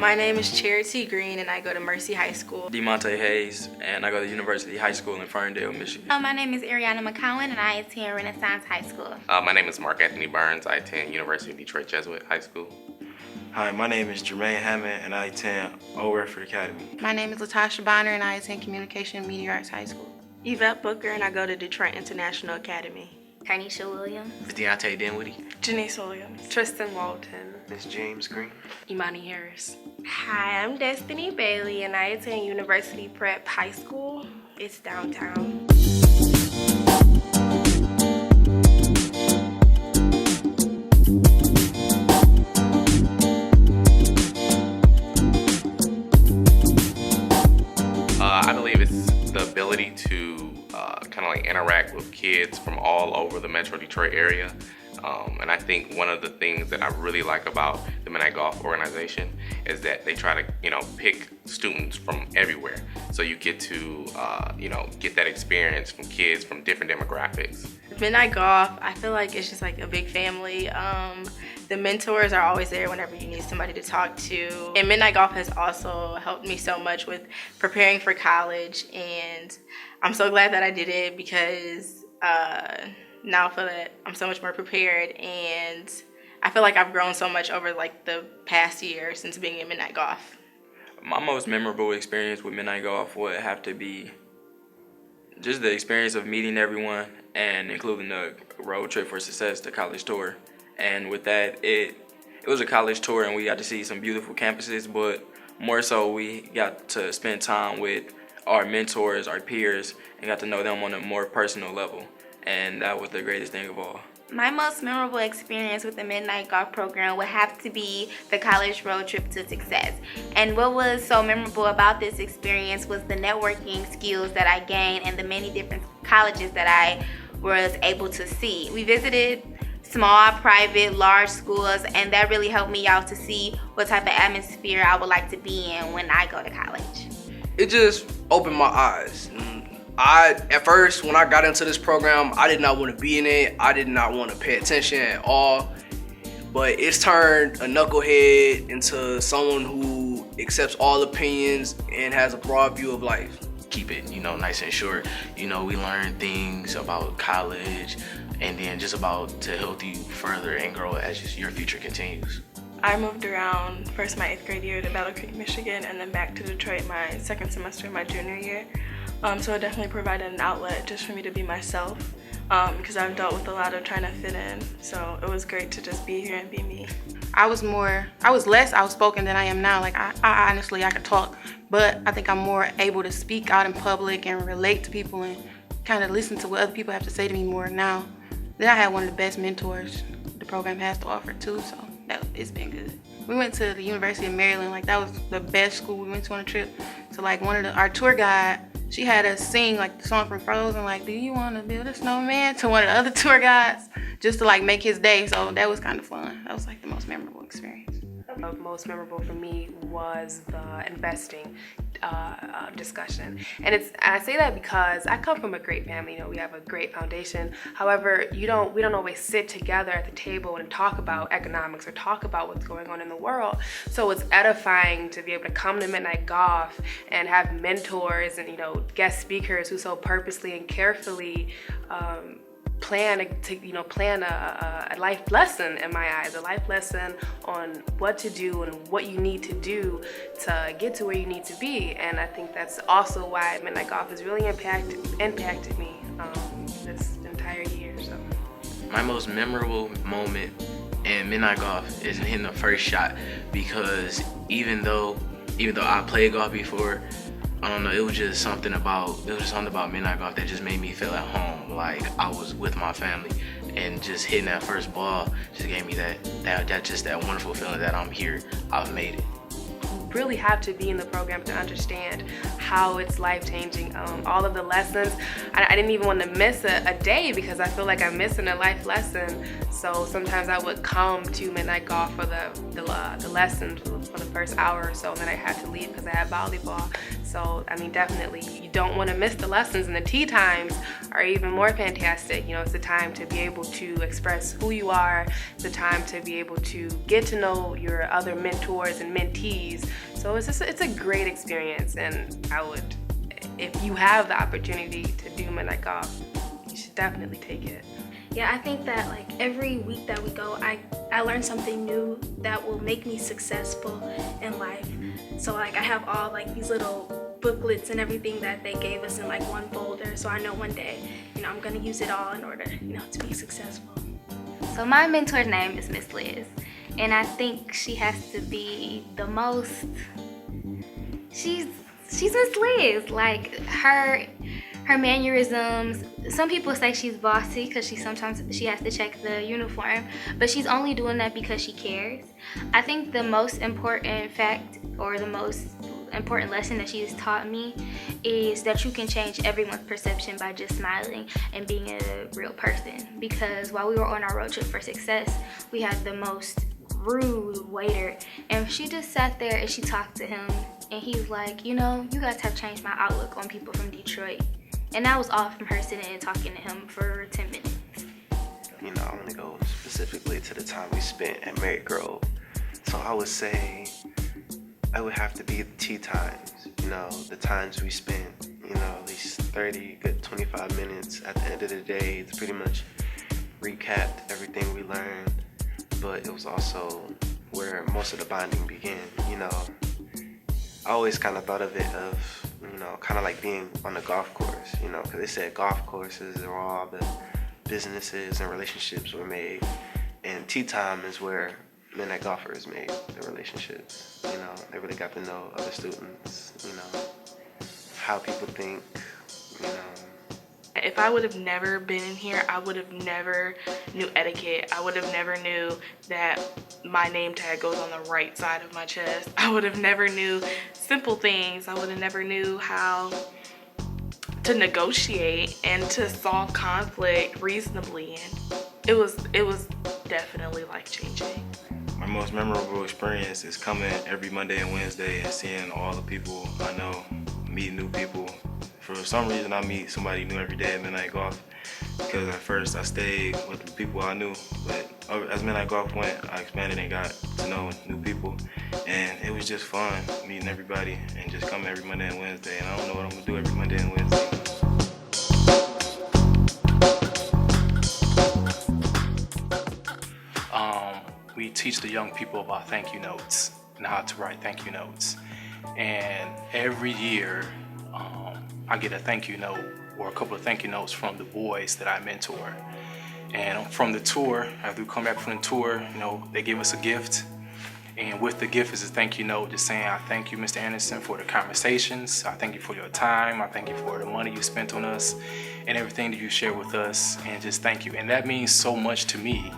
My name is Charity Green and I go to Mercy High School. DEMONTE Hayes, and I go to University High School in Ferndale, Michigan. My name is Ariana McCowan and I attend Renaissance High School. My name is Mark Anthony Burns. I attend University of Detroit Jesuit High School. Hi, my name is JERMAINE Hammond and I attend Old Redford Academy. My name is LATOSHIA Bonner and I attend Communication and Media Arts High School. Yvette Booker and I go to Detroit International Academy. Tanisha Williams. DIONTE DINWIDDIE. Jenice Williams. Tristan Walton. Ms. James Green. Imani Harris. Hi, I'm Destiny Bailey and I attend University Prep High School. It's downtown. I believe it's the ability to kind of like interact with kids from all over the Metro Detroit area. And I think one of the things that I really like about the Midnight Golf organization is that they try to, pick students from everywhere. So you get to, get that experience from kids from different demographics. Midnight Golf, I feel like it's just like a big family. The mentors are always there whenever you need somebody to talk to. And Midnight Golf has also helped me so much with preparing for college. And I'm so glad that I did it because now I feel that I'm so much more prepared, and I feel like I've grown so much over like the past year since being in Midnight Golf. My most memorable experience with Midnight Golf would have to be just the experience of meeting everyone and including the road trip for success, the college tour. And with that, it was a college tour and we got to see some beautiful campuses, but more so we got to spend time with our mentors, our peers, and got to know them on a more personal level. And that was the greatest thing of all. My most memorable experience with the Midnight Golf program would have to be the college road trip to success. And what was so memorable about this experience was the networking skills that I gained and the many different colleges that I was able to see. We visited small, private, large schools, and that really helped me out to see what type of atmosphere I would like to be in when I go to college. It just opened my eyes. At first, when I got into this program, I did not want to be in it. I did not want to pay attention at all. But it's turned a knucklehead into someone who accepts all opinions and has a broad view of life. Keep it, nice and short. We learn things about college and then just about to help you further and grow as your future continues. I moved around first my 8th grade year to Battle Creek, Michigan, and then back to Detroit my second semester of my junior year. So it definitely provided an outlet just for me to be myself because I've dealt with a lot of trying to fit in. So it was great to just be here and be me. I was less outspoken than I am now. Like I honestly, I could talk, but I think I'm more able to speak out in public and relate to people and kind of listen to what other people have to say to me more now. Then I had one of the best mentors the program has to offer too, so it's been good. We went to the University of Maryland. Like that was the best school we went to on a trip. So like our tour guide, she had us sing like the song from Frozen, like, do you want to build a snowman, to one of the other tour guides, just to like make his day. So that was kind of fun. That was like the most memorable experience. Most memorable for me was the investing discussion, and I say that because I come from a great family. We have a great foundation. However, we don't always sit together at the table and talk about economics or talk about what's going on in the world. So it's edifying to be able to come to Midnight Golf and have mentors and guest speakers who so purposely and carefully plan a life lesson, in my eyes, a life lesson on what to do and what you need to do to get to where you need to be. And I think that's also why Midnight Golf has really impacted me this entire year. So my most memorable moment in Midnight Golf is hitting the first shot, because even though I played golf before, I don't know, it was just something about Midnight Golf that just made me feel at home, like I was with my family, and just hitting that first ball just gave me that wonderful feeling that I'm here, I've made it. You really have to be in the program to understand how it's life-changing. All of the lessons, I didn't even want to miss a day because I feel like I'm missing a life lesson. So sometimes I would come to midnight golf for the lessons for the first hour or so, and then I had to leave because I had volleyball. So I mean, definitely you don't want to miss the lessons, and the tea times are even more fantastic. You know, it's a time to be able to express who you are. It's a time to be able to get to know your other mentors and mentees. So it's a great experience, and I would, if you have the opportunity to do midnight golf, you should definitely take it. Yeah, I think that like every week that we go, I learn something new that will make me successful in life. So like I have all like these little booklets and everything that they gave us in like one folder. So I know one day, you know, I'm gonna use it all in order, you know, to be successful. So my mentor's name is Miss Liz, and I think she has to be the most, she's Miss Liz. Like her mannerisms, some people say she's bossy because sometimes she has to check the uniform, but she's only doing that because she cares. I think the most important fact, or the most important lesson that she has taught me, is that you can change everyone's perception by just smiling and being a real person. Because while we were on our road trip for success, we had the most rude waiter, and she just sat there and she talked to him, and he's like, you know, you guys have changed my outlook on people from Detroit. And that was all from her sitting and talking to him for 10 minutes. You know, I'm gonna go specifically to the time we spent at Merritt Grove. So I would say it would have to be the tea times. You know, the times we spent, you know, at least 30, good 25 minutes at the end of the day to pretty much recap everything we learned. But it was also where most of the bonding began. You know, I always kind of thought of it you know, kind of like being on the golf course, you know, because they said golf courses are all the businesses and relationships were made, and tea time is where midnight golfers made the relationships. You know, they really got to know other students, you know, how people think, you know. If I would have never been in here, I would have never knew etiquette. I would have never knew that my name tag goes on the right side of my chest. I would have never knew simple things. I would have never knew how to negotiate and to solve conflict reasonably. And it was definitely life-changing. My most memorable experience is coming every Monday and Wednesday and seeing all the people I know, meeting new people. For some reason, I meet somebody new every day at midnight golf, because at first I stayed with the people I knew, but as midnight golf went, I expanded and got to know new people, and it was just fun meeting everybody and just coming every Monday and Wednesday. And I don't know what I'm gonna do every Monday and Wednesday. We teach the young people about thank you notes and how to write thank you notes, and every year I get a thank you note or a couple of thank you notes from the boys that I mentor. And from the tour, after we come back from the tour, you know, they give us a gift. And with the gift is a thank you note just saying, I thank you, Mr. Anderson, for the conversations. I thank you for your time. I thank you for the money you spent on us and everything that you shared with us. And just thank you. And that means so much to me.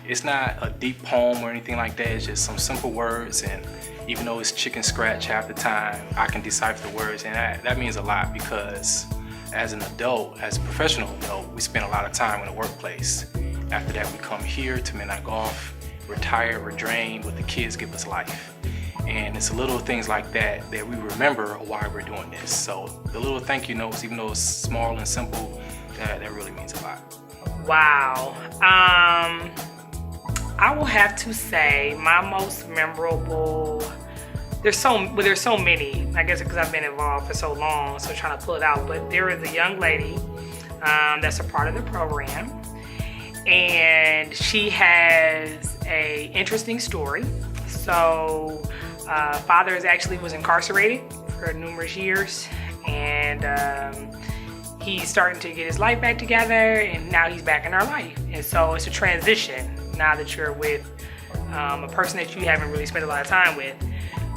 It's not a deep poem or anything like that. It's just some simple words. And even though it's chicken scratch half the time, I can decipher the words. And that means a lot, because as an adult, as a professional adult, we spend a lot of time in the workplace. After that, we come here to midnight golf, we're tired, we're drained, but the kids give us life. And it's little things like that that we remember why we're doing this. So the little thank you notes, even though it's small and simple, that really means a lot. Wow. I will have to say my most memorable, there's so many, I guess because I've been involved for so long, so trying to pull it out, but there is a young lady that's a part of the program, and she has a interesting story. So father was incarcerated for numerous years, and he's starting to get his life back together, and now he's back in our life. And so it's a transition now that you're with a person that you haven't really spent a lot of time with.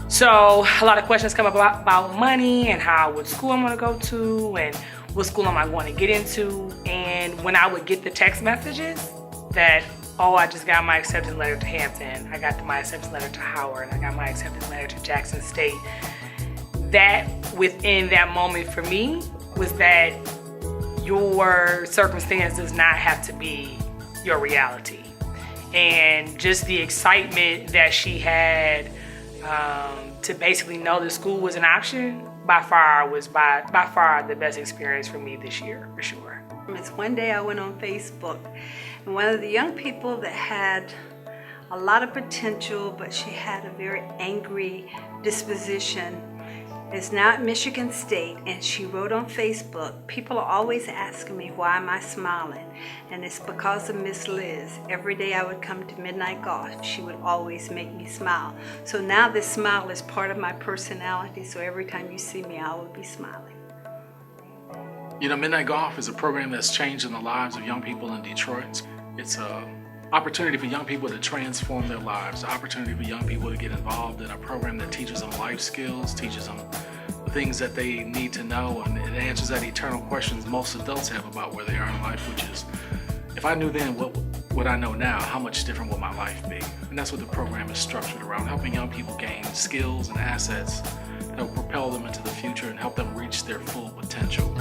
So a lot of questions come up about money and what school I'm gonna go to and what school am I going to get into. And when I would get the text messages that, oh, I just got my acceptance letter to Hampton, I got my acceptance letter to Howard, I got my acceptance letter to Jackson State, that within that moment for me was that your circumstance does not have to be your reality. And just the excitement that she had to basically know that school was an option by far the best experience for me this year, for sure. It's one day I went on Facebook, and one of the young people that had a lot of potential, but she had a very angry disposition, is now at Michigan State, and she wrote on Facebook, people are always asking me why am I smiling, and it's because of Miss Liz. Every day I would come to Midnight Golf, she would always make me smile. So now this smile is part of my personality, so every time you see me, I will be smiling. You know, Midnight Golf is a program that's changing the lives of young people in Detroit. It's an opportunity for young people to transform their lives, an opportunity for young people to get involved in a program that teaches them life skills, teaches them the things that they need to know, and it answers that eternal questions most adults have about where they are in life, which is, if I knew then what I know now, how much different would my life be? And that's what the program is structured around, helping young people gain skills and assets that will propel them into the future and help them reach their full potential.